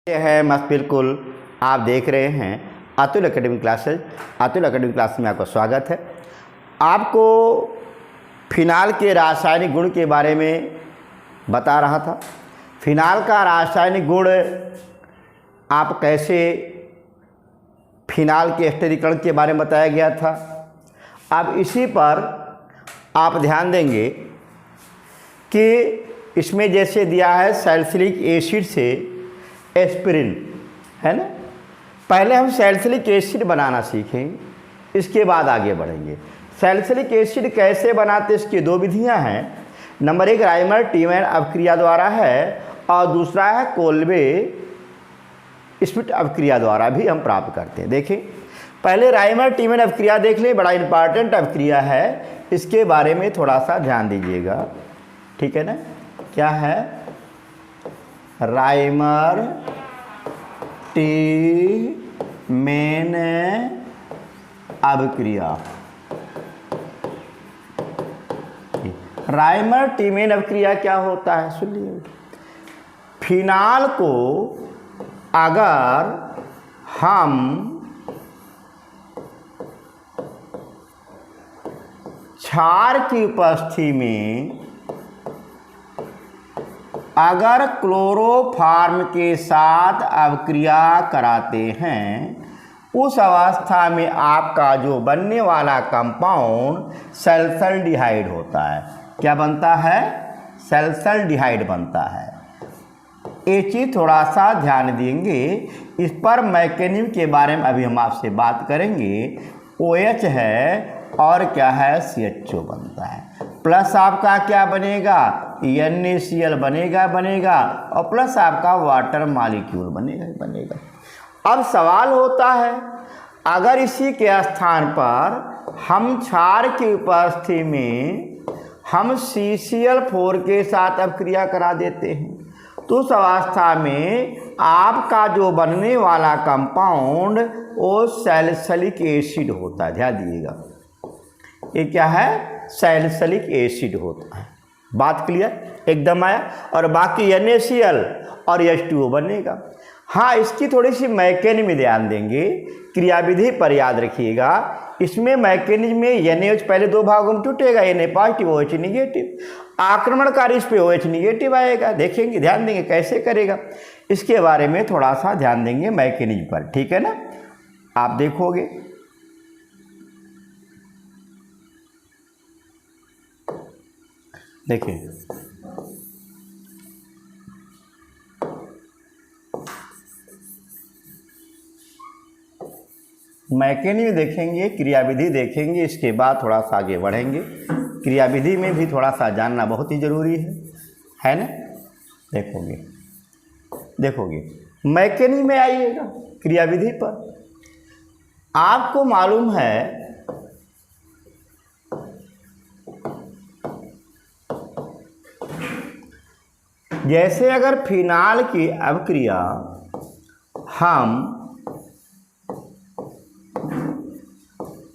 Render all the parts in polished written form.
है मस्त बिल्कुल। आप देख रहे हैं Atul academic classes. Atul academic class में आपका स्वागत है। आपको फिनाल के रासायनिक गुण के बारे में बता रहा था। फिनाल का रासायनिक गुण आप कैसे फिनाल के स्थिरीकरण के बारे में बताया गया था। अब इसी पर आप ध्यान देंगे कि इसमें जैसे दिया है सैलिसिलिक एसिड से एस्पिरिन, है ना। पहले हम सैलिसिलिक एसिड बनाना सीखेंगे, इसके बाद आगे बढ़ेंगे। सैलिसिलिक एसिड कैसे बनाते, इसकी दो विधियां हैं। नंबर एक राइमर टीमैन अभिक्रिया द्वारा है और दूसरा है कोल्बे स्मिथ अभिक्रिया द्वारा भी हम प्राप्त करते हैं। देखें, पहले राइमर टीमैन अभिक्रिया देख लें, बड़ा इंपॉर्टेंट अभिक्रिया है, इसके बारे में थोड़ा सा ध्यान दीजिएगा, ठीक है ना। क्या है? राइमर टीमैन अभिक्रिया। राइमर टीमैन अभिक्रिया क्या होता है सुनिए। फिनाल को अगर हम क्षार की उपस्थिति में अगर क्लोरोफॉर्म के साथ अभिक्रिया कराते हैं, उस अवस्था में आपका जो बनने वाला कंपाउंड सल्फाल्डिहाइड होता है। क्या बनता है? सल्फाल्डिहाइड बनता है। ये चीज़ थोड़ा सा ध्यान देंगे, इस पर मैकेनिज्म के बारे में अभी हम आपसे बात करेंगे। OH है और क्या है? CHO बनता है। प्लस आपका क्या बनेगा? NaCl बनेगा और प्लस आपका वाटर मॉलिक्यूल बनेगा। अब सवाल होता है, अगर इसी के स्थान पर हम क्षार की उपस्थिति में हम CCl4 के साथ अभिक्रिया करा देते हैं, तो उस अवस्था में आपका जो बनने वाला कंपाउंड वो सैलिसिलिक एसिड होता है। ध्यान दीजिएगा, ये क्या है? सैलिसिलिक एसिड होता है। बात क्लियर एकदम आया। और बाकी NaCl और H2O बनेगा। हाँ, इसकी थोड़ी सी मैकेनिज्म ध्यान देंगे, क्रियाविधि पर याद रखिएगा। इसमें मैकेनिज्म में NaOH पहले दो भागों में टूटेगा, Na पॉजिटिव OH निगेटिव। आक्रमणकारी इस पे OH निगेटिव आएगा। देखेंगे, ध्यान देंगे कैसे करेगा, इसके बारे में थोड़ा सा ध्यान देंगे मैकेनिज्म पर, ठीक है ना। आप देखोगे देखिए, मैकेनिज्म देखेंगे, क्रियाविधि देखेंगे, इसके बाद थोड़ा सा आगे बढ़ेंगे। क्रियाविधि में भी थोड़ा सा जानना बहुत ही ज़रूरी है ना। देखोगे मैकेनिज्म में आइएगा। क्रियाविधि पर आपको मालूम है, जैसे अगर फिनाल की अभिक्रिया हम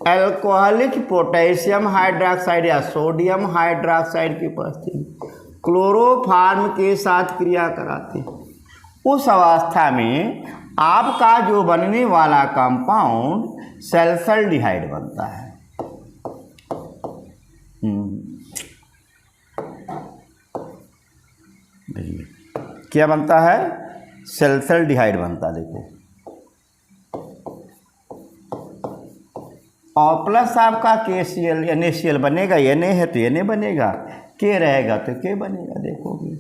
अल्कोहलिक पोटेशियम हाइड्रोक्साइड या सोडियम हाइड्रोक्साइड की उपस्थिति में क्लोरोफॉर्म के साथ क्रिया कराते हैं, उस अवस्था में आपका जो बनने वाला कंपाउंड सल्फाल्डिहाइड बनता है। क्या बनता है? सल्फाल्डिहाइड बनता। देखो, और प्लस आपका KCl NaCl बनेगा। Na है तो Na बनेगा, K रहेगा तो K बनेगा। देखोगे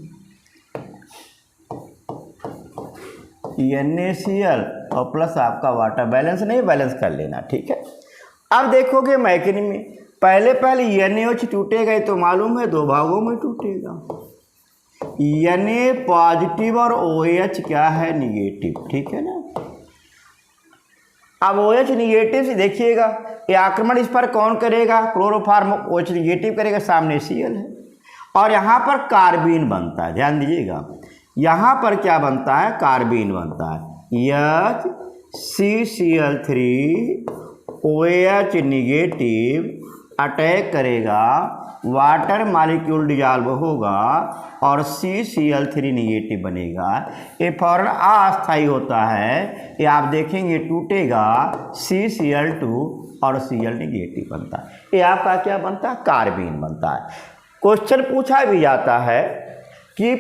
NaCl और प्लस आपका वाटर, बैलेंस नहीं, बैलेंस कर लेना, ठीक है। अब देखोगे मैकेनिज्म में पहले NaOH टूटेगा, तो मालूम है दो भागों में टूटेगा। Na पॉजिटिव और OH क्या है? निगेटिव, ठीक है ना। अब OH निगेटिव से देखिएगा, ये आक्रमण इस पर कौन करेगा? क्लोरोफॉर्म OH निगेटिव करेगा, सामने Cl है और यहाँ पर कार्बीन बनता है। ध्यान दीजिएगा, यहाँ पर क्या बनता है? कार्बीन बनता है। HCCl3 OH निगेटिव अटैक करेगा, वाटर मॉलिक्यूल डिजॉल्व होगा और CCl3 निगेटिव बनेगा। ये फौरन अस्थायी होता है, ये आप देखेंगे टूटेगा, CCl2 और Cl निगेटिव बनता है। ये आपका क्या बनता है? कार्बीन बनता है। क्वेश्चन पूछा भी जाता है कि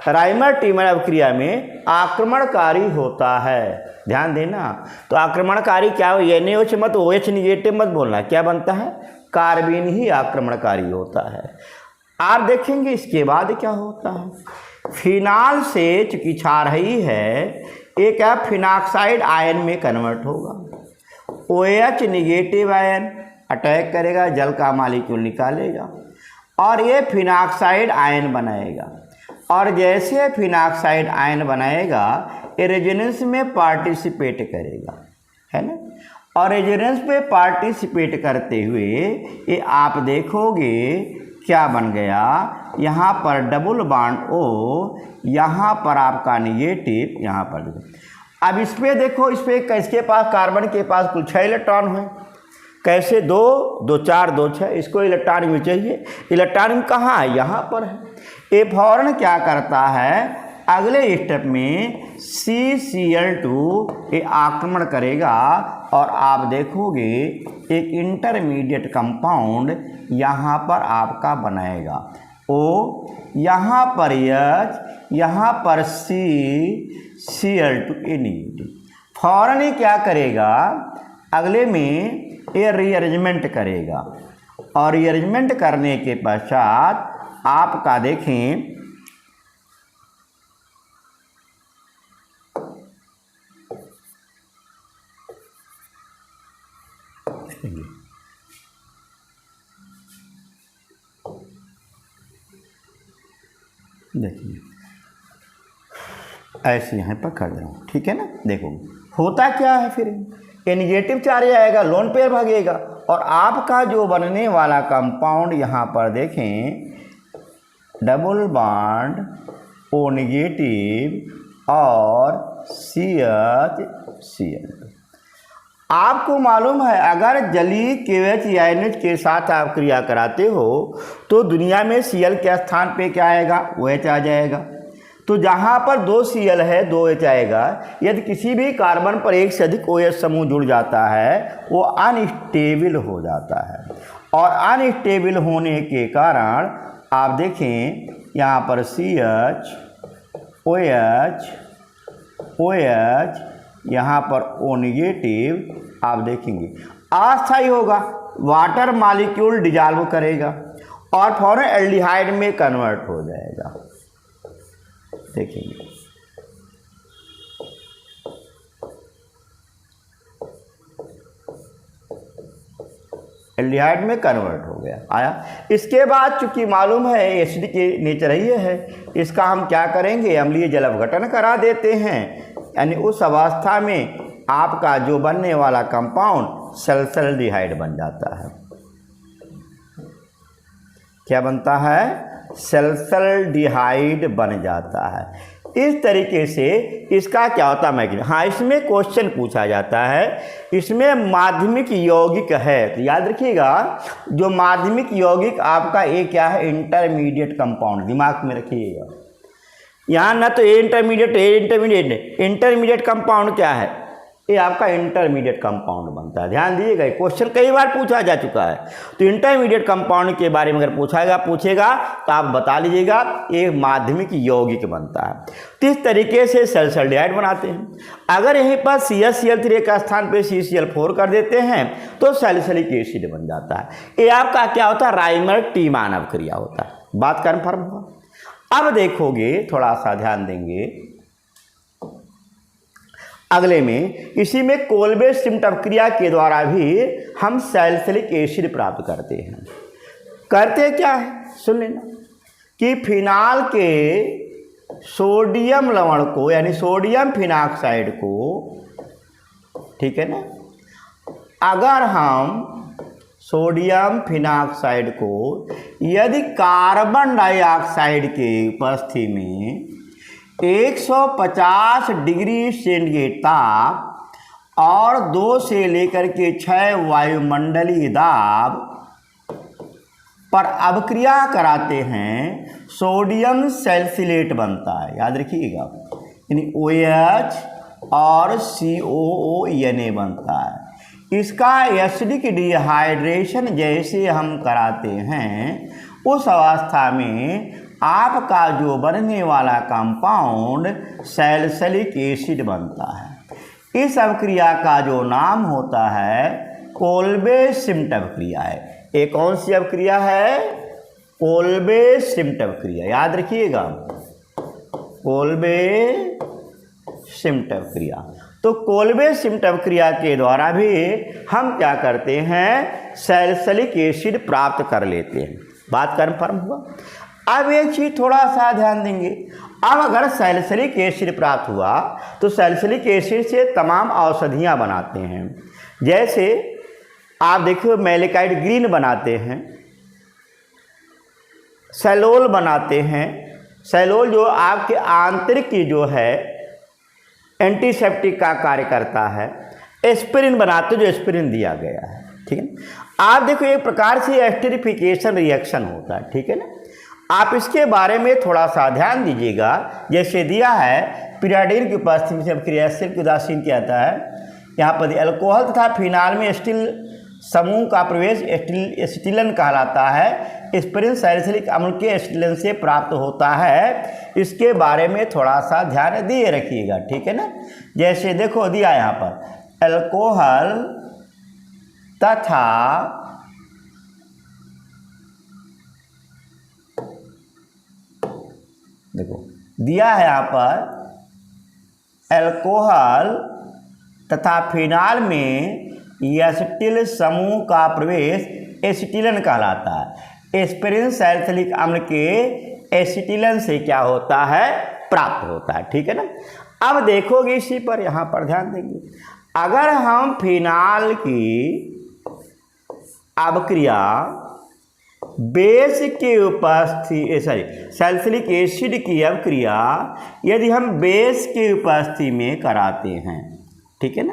राइमर टीमर अभिक्रिया में आक्रमणकारी होता है, ध्यान देना। तो आक्रमणकारी क्या हो, NaOH मत OH निगेटिव मत बोलना, क्या बनता है? कार्बन ही आक्रमणकारी होता है। आप देखेंगे इसके बाद क्या होता है। फिनाल से चूंकि क्षार ही है, एक है फिनॉक्साइड आयन में कन्वर्ट होगा। OH निगेटिव आयन अटैक करेगा, जल का मॉलिक्यूल निकालेगा और ये फिनॉक्साइड आयन बनाएगा। और जैसे फिनॉक्साइड आयन बनाएगा, ये रेजोनेंस में पार्टिसिपेट करेगा, है ना। और रेजोनेंस में पार्टिसिपेट करते हुए ये आप देखोगे क्या बन गया, यहाँ पर डबल बॉन्ड O, यहाँ पर आपका निगेटिव, यहाँ पर देखो। अब इस पर देखो, इस पर किसके पास, कार्बन के पास कुल 6 इलेक्ट्रॉन है। कैसे? 2 2 4 2 6, इसको इलेक्ट्रॉन में चाहिए। इलेक्ट्रॉन कहाँ है? यहाँ पर है। ये फौरन क्या करता है, अगले स्टेप में CCl2 ये आक्रमण करेगा और आप देखोगे एक इंटरमीडिएट कंपाउंड यहाँ पर आपका बनाएगा। O, यहाँ पर H, यहाँ पर CCl2 ये निगेटिव। फौरन ही क्या करेगा, अगले में ये रीअरेंजमेंट करेगा और रीअरेंजमेंट करने के पश्चात आपका देखें देखिए ऐसे यहाँ पर कर रहा हूँ, ठीक है ना। देखो होता क्या है, फिर ये निगेटिव चार्ज आएगा, लोन पेयर भागेगा और आपका जो बनने वाला कंपाउंड यहाँ पर देखें, डबल बॉन्ड O निगेटिव और CH Cl। आपको मालूम है अगर जलीय KOH या NH के साथ आप क्रिया कराते हो तो दुनिया में Cl के स्थान पे क्या आएगा, OH आ जाएगा। तो जहाँ पर 2 Cl है 2 H आएगा। यदि किसी भी कार्बन पर एक से अधिक OH समूह जुड़ जाता है वो अनस्टेबल हो जाता है और अनस्टेबल होने के कारण आप देखें यहाँ पर CH OH OH यहाँ पर O निगेटिव आप देखेंगे अस्थायी होगा, वाटर मॉलिक्यूल डिजॉल्व करेगा और फौरन एल्डिहाइड में कन्वर्ट हो जाएगा। देखेंगे एल्डिहाइड में कन्वर्ट हो गया आया। इसके बाद चूंकि मालूम है एसिड के नेचर ही है, इसका हम क्या करेंगे, अम्लीय जल अपघटन करा देते हैं। यानी उस अवस्था में आपका जो बनने वाला कंपाउंड सल्फरडिहाइड बन जाता है। क्या बनता है? सल्फरडिहाइड बन जाता है। इस तरीके से इसका क्या होता है, हाँ इसमें क्वेश्चन पूछा जाता है, इसमें माध्यमिक यौगिक है तो याद रखिएगा जो माध्यमिक यौगिक आपका ये क्या है, इंटरमीडिएट कंपाउंड, दिमाग में रखिएगा। यहाँ ना तो इंटरमीडिएट कंपाउंड क्या है, ये आपका इंटरमीडिएट कंपाउंड बनता है। ध्यान दीजिएगा क्वेश्चन कई बार पूछा जा चुका है। तो इंटरमीडिएट कंपाउंड के बारे में अगर पूछेगा तो आप बता लीजिएगा ये माध्यमिक यौगिक बनता है। तो इस तरीके से सल्फरडिहाइड बनाते हैं। अगर यहीं पर CH-Cl3 का स्थान पे CCl4 कर देते हैं तो सैलिसिलिक एसिड बन जाता है। ये आपका क्या होता है, राइमर टीमान अभिक्रिया होता है। बात कन्फर्म हुआ। अब देखोगे थोड़ा सा ध्यान देंगे अगले में, इसी में कोलबे-श्मिट अपक्रिया के द्वारा भी हम सैलिसिलिक एसिड प्राप्त करते हैं। करते क्या है सुन लेना कि फिनाल के सोडियम लवण को यानी सोडियम फिनॉक्साइड को, ठीक है ना, अगर हम सोडियम फिनॉक्साइड को यदि कार्बन डाइऑक्साइड के उपस्थिति में 150 डिग्री सेंटीग्रेड ताप और 2 से लेकर के 6 वायुमंडलीय दाब पर अभिक्रिया कराते हैं, सोडियम सैलिसिलेट बनता है। याद रखिएगा, यानी OH और COONA बनता है। इसका एसिडिक डिहाइड्रेशन जैसे हम कराते हैं, उस अवस्था में आपका जो बनने वाला कंपाउंड सैलिसिलिक एसिड बनता है। इस अभिक्रिया का जो नाम होता है कोल्बे-सिम्ट अभिक्रिया है। ये कौन सी अभिक्रिया है? कोल्बे-सिम्ट अभिक्रिया। याद रखिएगा, कोल्बे-सिम्ट अभिक्रिया। तो कोल्बे-सिम्ट अभिक्रिया के द्वारा भी हम क्या करते हैं? सैलिसिलिक एसिड प्राप्त कर लेते हैं। बात कन्फर्म हुआ। अब एक चीज़ थोड़ा सा ध्यान देंगे। अब अगर सैलिसिलिक एसिड प्राप्त हुआ तो सैलिसिलिक एसिड से तमाम औषधियाँ बनाते हैं। जैसे आप देखिए, मैलेकाइट ग्रीन बनाते हैं, सैलोल बनाते हैं। सैलोल जो आपके आंतरिक की जो है एंटीसेप्टिक का कार्य करता है। एस्पिरिन बनाते जो एस्पिरिन दिया गया है, ठीक है। आप देखो, एक प्रकार से एस्टरिफिकेशन रिएक्शन होता है, ठीक है ना। आप इसके बारे में थोड़ा सा ध्यान दीजिएगा। जैसे दिया है, पिराडीन की उपस्थिति से क्रियाशील की उदासीन किया जाता है। यहाँ पर अल्कोहल तथा फिनाल में एसिटिल समूह का प्रवेश एसिटिलन कहलाता है। एस्पिरिन सैलिसिलिक अम्ल के एसिटिलन से प्राप्त होता है। इसके बारे में थोड़ा सा ध्यान दिए रखिएगा, ठीक है ना। जैसे देखो दिया यहाँ पर अल्कोहल तथा देखो दिया है यहाँ पर अल्कोहल तथा फिनाल में एसिटिल समूह का प्रवेश एसिटिलन कहलाता है। एस्पिरिन सैलिसिलिक अम्ल के एसिटिलन से क्या होता है? प्राप्त होता है, ठीक है ना। अब देखोगे इसी पर, यहाँ पर ध्यान देंगे। अगर हम फिनाल की अभिक्रिया बेस के उपस्थिति सैलिसिलिक एसिड की अभिक्रिया यदि हम बेस के उपस्थिति में कराते हैं, ठीक है ना,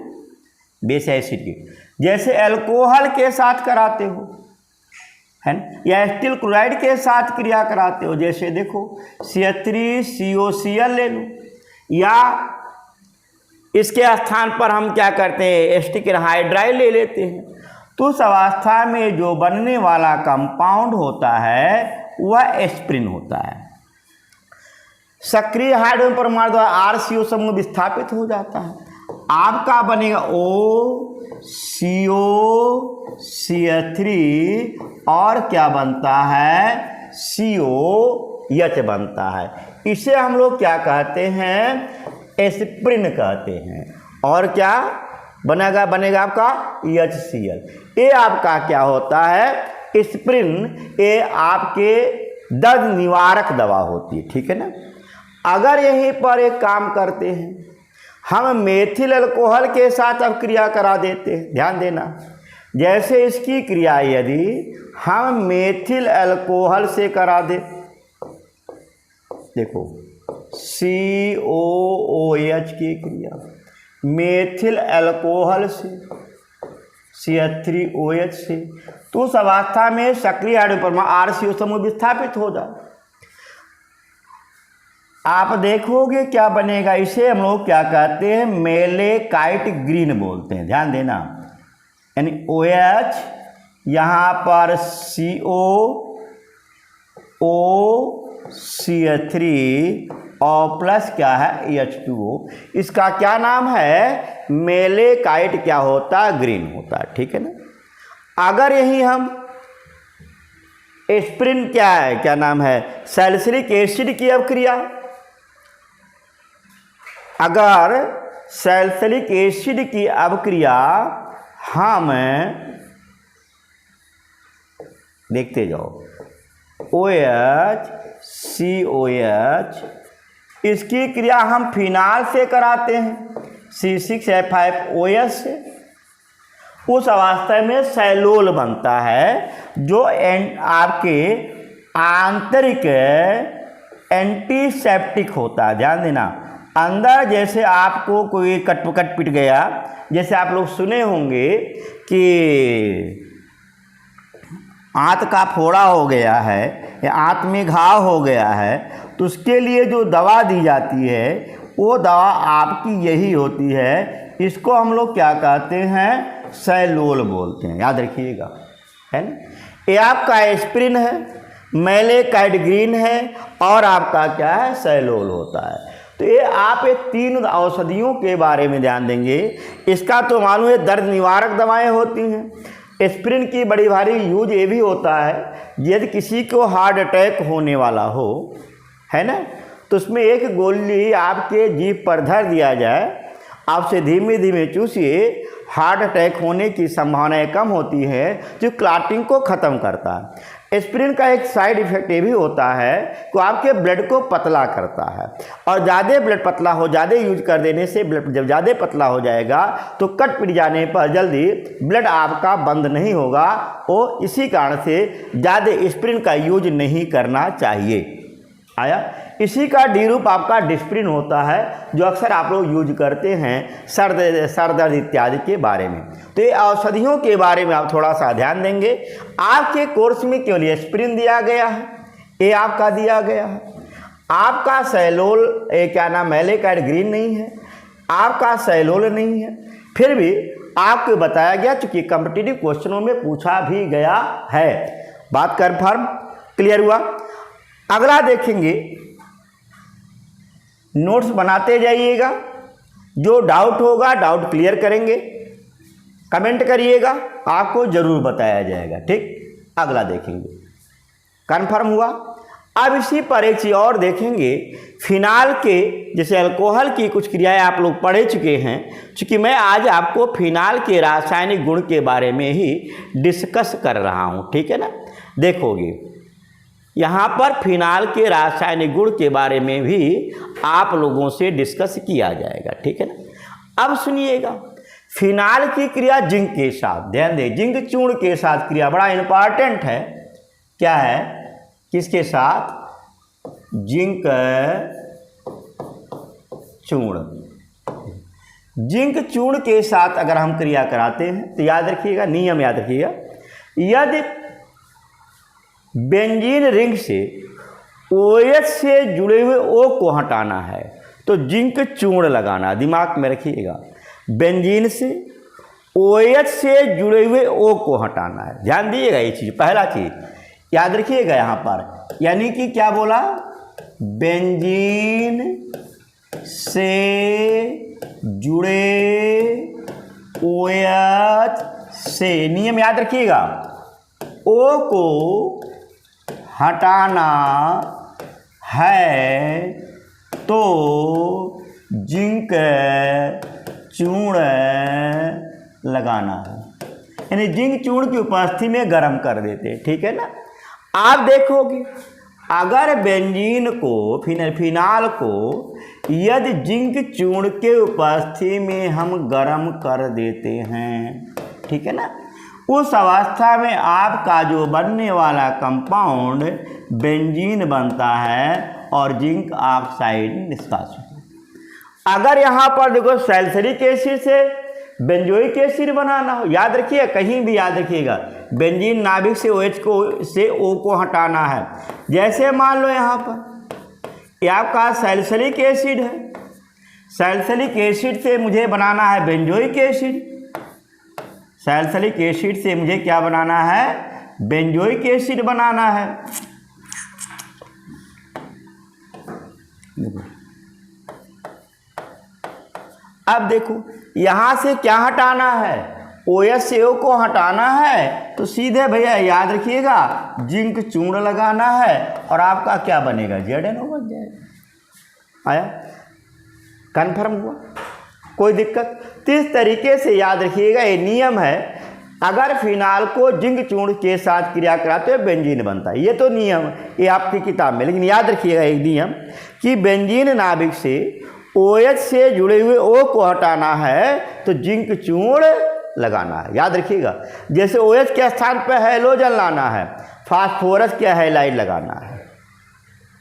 बेस एसिड की, जैसे अल्कोहल के साथ कराते हो, है ना, या एसिटिल क्लोराइड के साथ क्रिया कराते हो। जैसे देखो CH3COCl ले लो, या इसके स्थान पर हम क्या करते हैं? एसिटिक एनहाइड्राइड ले लेते हैं। तो उस अवस्था में जो बनने वाला कंपाउंड होता है वह एस्पिरिन होता है। सक्रिय हाइड्रोजन परमाणु द्वारा RCO समूह विस्थापित हो जाता है। आपका बनेगा OCO3 और क्या बनता है? COH बनता है। इसे हम लोग क्या कहते हैं? एस्पिरिन कहते हैं। और क्या बनेगा आपका HCl। ये आपका क्या होता है? एस्पिरिन। ये आपके दर्द निवारक दवा होती है, ठीक है ना। अगर यहीं पर एक काम करते हैं, हम मेथिल अल्कोहल के साथ अब क्रिया करा देते हैं। ध्यान देना, जैसे इसकी क्रिया यदि हम मेथिल अल्कोहल से करा दे, देखो COOH की क्रिया मेथिल अल्कोहल से CH3OH से, तो उस अवस्था में सक्रिय हाइड्रोजन परमाणु RCO समूह विस्थापित हो जाए। आप देखोगे क्या बनेगा? इसे हम लोग क्या कहते हैं? मैलेकाइट ग्रीन बोलते हैं। ध्यान देना, यानी OH यहाँ पर COOCH3 और प्लस क्या है? H2O। इसका क्या नाम है? मैलेकाइट क्या होता है? ग्रीन होता है, ठीक है ना। अगर यही हम एस्पिरिन क्या है, क्या नाम है? सैलिसिलिक एसिड की अभिक्रिया, अगर सैलिसिलिक एसिड की अभिक्रिया हम देखते जाओ, OH COH, इसकी क्रिया हम फिनाल से कराते हैं C6H5OH से। उस अवस्था में सैलोल बनता है, जो आपके आंतरिक एंटीसेप्टिक होता है। ध्यान देना, अंदर जैसे आपको कोई कट पिट गया, जैसे आप लोग सुने होंगे कि आंत का फोड़ा हो गया है या आंत में घाव हो गया है, तो उसके लिए जो दवा दी जाती है वो दवा आपकी यही होती है। इसको हम लोग क्या कहते हैं? सैलोल बोलते हैं, याद रखिएगा, है ना। ये आपका एस्प्रिन है, मैलेकाइड ग्रीन है और आपका क्या है? सैलोल होता है। तो ये आप ये 3 औषधियों के बारे में ध्यान देंगे। इसका तो मालूम है दर्द निवारक दवाएं होती हैं। एस्प्रिन की बड़ी भारी यूज ये भी होता है यदि किसी को हार्ट अटैक होने वाला हो, है ना, तो उसमें एक गोली आपके जीभ पर धर दिया जाए, आपसे धीमे धीमे चूसिए, हार्ट अटैक होने की संभावनाएं कम होती है, जो क्लॉटिंग को ख़त्म करता है। एस्प्रिन का एक साइड इफेक्ट ये भी होता है कि आपके ब्लड को पतला करता है, और ज़्यादा ब्लड पतला हो, ज़्यादा यूज कर देने से ब्लड जब ज़्यादा पतला हो जाएगा तो कट पिट जाने पर जल्दी ब्लड आपका बंद नहीं होगा। और इसी कारण से ज़्यादा एस्प्रिन का यूज नहीं करना चाहिए। आया। इसी का डी रूप आपका डिस्प्रिन होता है, जो अक्सर आप लोग यूज करते हैं सर दर्द इत्यादि के बारे में। तो ये औषधियों के बारे में आप थोड़ा सा ध्यान देंगे। आपके कोर्स में केवल एस्प्रिन दिया गया है, ये आपका दिया गया है। आपका सैलोल क्या नाम मैलेकाइड ग्रीन नहीं है, आपका सैलोल नहीं है, फिर भी आपको बताया गया, चूँकि कॉम्पिटिटिव क्वेश्चनों में पूछा भी गया है। बात कन्फर्म क्लियर हुआ। अगला देखेंगे, नोट्स बनाते जाइएगा, जो डाउट होगा डाउट क्लियर करेंगे, कमेंट करिएगा, आपको ज़रूर बताया जाएगा। ठीक, अगला देखेंगे। कन्फर्म हुआ। अब इसी पर एक चीज़ और देखेंगे, फिनाल के जैसे अल्कोहल की कुछ क्रियाएं आप लोग पढ़ चुके हैं, चूँकि मैं आज आपको फिनाल के रासायनिक गुण के बारे में ही डिस्कस कर रहा हूँ, ठीक है ना। देखोगे यहाँ पर फिनाल के रासायनिक गुण के बारे में भी आप लोगों से डिस्कस किया जाएगा, ठीक है ना। अब सुनिएगा, फिनाल की क्रिया जिंक के साथ, ध्यान दें, जिंक चूर्ण के साथ क्रिया बड़ा इंपॉर्टेंट है। क्या है? किसके साथ? जिंक चूर्ण। जिंक चूर्ण के साथ अगर हम क्रिया कराते हैं तो याद रखिएगा, नियम याद रखिएगा, यदि बेंजीन रिंग से OH से जुड़े हुए O को हटाना है तो जिंक चूर्ण लगाना, दिमाग में रखिएगा। बेंजीन से OH से जुड़े हुए O को हटाना है, ध्यान दीजिएगा। ये चीज़ पहला चीज़ याद रखिएगा यहाँ पर, यानी कि क्या बोला? बेंजीन से जुड़े OH से, नियम याद रखिएगा, O को हटाना है तो जिंक चूर्ण लगाना है, यानी जिंक चूर्ण की उपस्थिति में गर्म कर देते हैं, ठीक है ना। आप देखोगे अगर बेंजीन को फिनाल को यदि जिंक चूर्ण के उपस्थिति में हम गर्म कर देते हैं, ठीक है ना, उस अवस्था में आपका जो बनने वाला कंपाउंड बेंजीन बनता है और जिंक ऑक्साइड निष्कासित होता है। अगर यहाँ पर देखो सैलिसिलिक एसिड से बेंजोइक एसिड बनाना हो, याद रखिए, कहीं भी याद रखिएगा, बेंजीन नाभिक से O को हटाना है। जैसे मान लो यहाँ पर ये आपका सैलिसिलिक एसिड है, सैलिसिलिक एसिड से मुझे बनाना है बेंजोइक एसिड, सैलिसिलिक एसिड से मुझे क्या बनाना है? बेंजोइक एसिड बनाना है। अब देखो यहाँ से क्या हटाना है? OH से O को हटाना है, तो सीधे भैया याद रखिएगा जिंक चूर्ण लगाना है और आपका क्या बनेगा? ZnO बन जाएगा। आया? कन्फर्म हुआ? कोई दिक्कत? तो इस तरीके से याद रखिएगा, ये नियम है, अगर फिनाल को जिंक चूर्ण के साथ क्रिया कराते हुए बेंजीन बनता है। ये तो नियम ये आपकी किताब में, लेकिन याद रखिएगा एक नियम कि बेंजीन नाभिक से OH से जुड़े हुए O को हटाना है तो जिंक चूर्ण लगाना है, याद रखिएगा। जैसे OH के स्थान पर हैलोजन लाना है, फास्फोरस के हैलाइड लगाना है।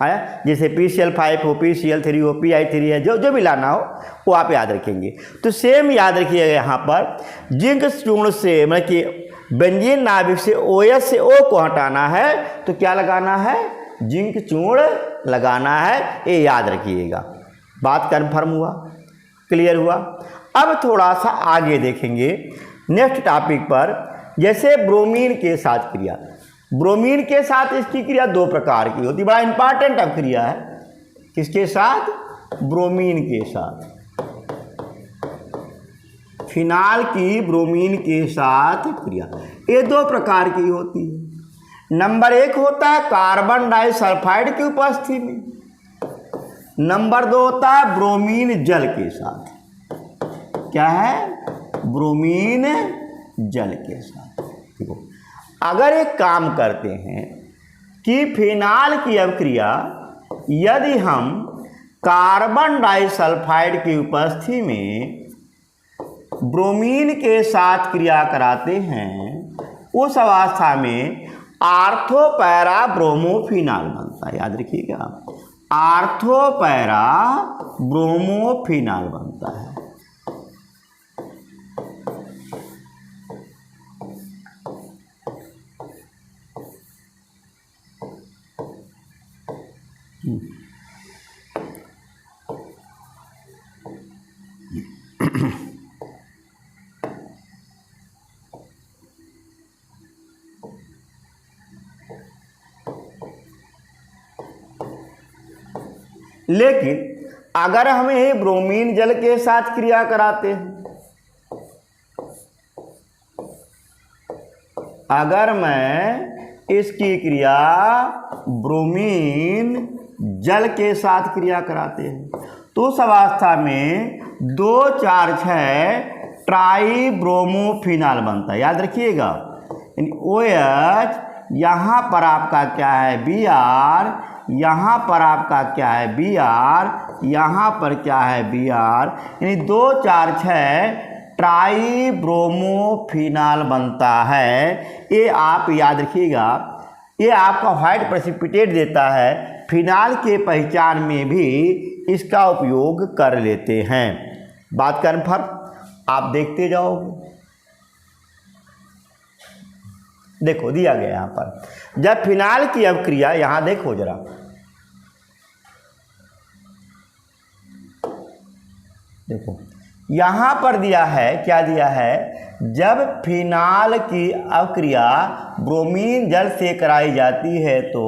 आया, जैसे PCl5 हो, PCl3 हो, PI3 है, जो भी लाना हो वो आप याद रखेंगे। तो सेम याद रखिएगा यहाँ पर जिंक चूर्ण से मतलब कि बेंजीन नाभिक से OH से O को हटाना है तो क्या लगाना है, जिंक चूर्ण लगाना है, ये याद रखिएगा। बात कन्फर्म हुआ, क्लियर हुआ। अब थोड़ा सा आगे देखेंगे नेक्स्ट टॉपिक पर, जैसे ब्रोमीन के साथ क्रिया। ब्रोमीन के साथ इसकी क्रिया दो प्रकार की होती है, बड़ा इंपॉर्टेंट अब क्रिया है। किसके साथ, ब्रोमीन के साथ। फिनाल की ब्रोमीन के साथ क्रिया ये दो प्रकार की होती है। नंबर 1 होता है कार्बन डाइसल्फाइड की उपस्थिति में, नंबर 2 होता है ब्रोमीन जल के साथ। क्या है, ब्रोमीन जल के साथ। देखो अगर एक काम करते हैं कि फिनाल की अभिक्रिया यदि हम कार्बन डाइसल्फाइड की उपस्थिति में ब्रोमीन के साथ क्रिया कराते हैं, उस अवस्था में आर्थोपैरा ब्रोमोफिनाल बनता है। याद रखिएगा, आर्थोपैरा ब्रोमोफिनाल बनता है। लेकिन अगर हमें ब्रोमीन जल के साथ क्रिया कराते हैं, अगर मैं इसकी क्रिया ब्रोमीन जल के साथ क्रिया कराते हैं तो उस अवस्था में 2,4,6 ट्राई ब्रोमोफिनाल बनता है। याद रखिएगा, OH यहाँ पर आपका क्या है Br, यहाँ पर आपका क्या है Br, यहाँ पर क्या है Br, यानी 2,4,6 ट्राई ब्रोमोफिनाल बनता है। ये आप याद रखिएगा, ये आपका व्हाइट प्रेसिपिटेट देता है। फिनाल के पहचान में भी इसका उपयोग कर लेते हैं। बात कन्फर्म, आप देखते जाओगे। देखो दिया गया यहाँ पर, जब फिनाल की अभिक्रिया, यहाँ देखो जरा, देखो यहाँ पर दिया है, क्या दिया है, जब फिनाल की अभिक्रिया ब्रोमीन जल से कराई जाती है तो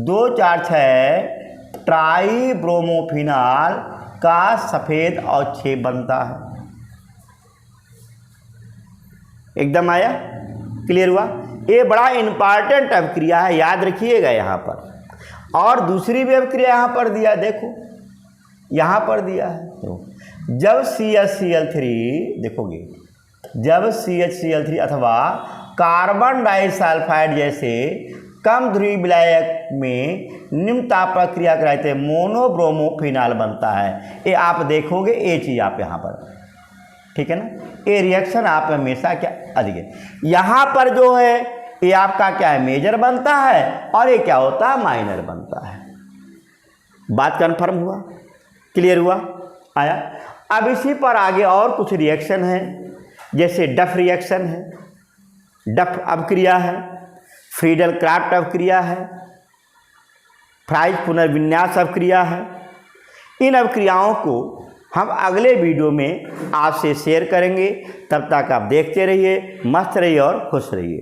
2,4,6 ट्राई ब्रोमोफिनाल का सफ़ेद अवक्षेप बनता है। एकदम आया, क्लियर हुआ। ये बड़ा इंपॉर्टेंट अभिक्रिया है, याद रखिएगा यहाँ पर। और दूसरी भी अभिक्रिया यहाँ पर दिया, देखो यहाँ पर दिया है, तो जब CHCl3 देखोगे, जब CHCl3 अथवा कार्बन डाइसल्फाइड जैसे कम ध्रुवीय विलायक में निम्न ताप पर क्रिया कराते हैं, मोनोब्रोमोफिनाल बनता है। ये आप देखोगे, ये चीज़ आप यहाँ पर, ठीक है ना, ये रिएक्शन आप हमेशा क्या अधिक है। यहाँ पर जो है ये आपका क्या है, मेजर बनता है, और ये क्या होता है, माइनर बनता है। बात कन्फर्म हुआ, क्लियर हुआ, आया। अब इसी पर आगे और कुछ रिएक्शन है, जैसे डफ रिएक्शन है, डफ अभिक्रिया है, फ्रीडल क्राफ्ट अभिक्रिया है, फ्राइज पुनर्विन्यास अभिक्रिया है। इन अभिक्रियाओं को हम अगले वीडियो में आपसे शेयर करेंगे। तब तक आप देखते रहिए, मस्त रहिए और खुश रहिए।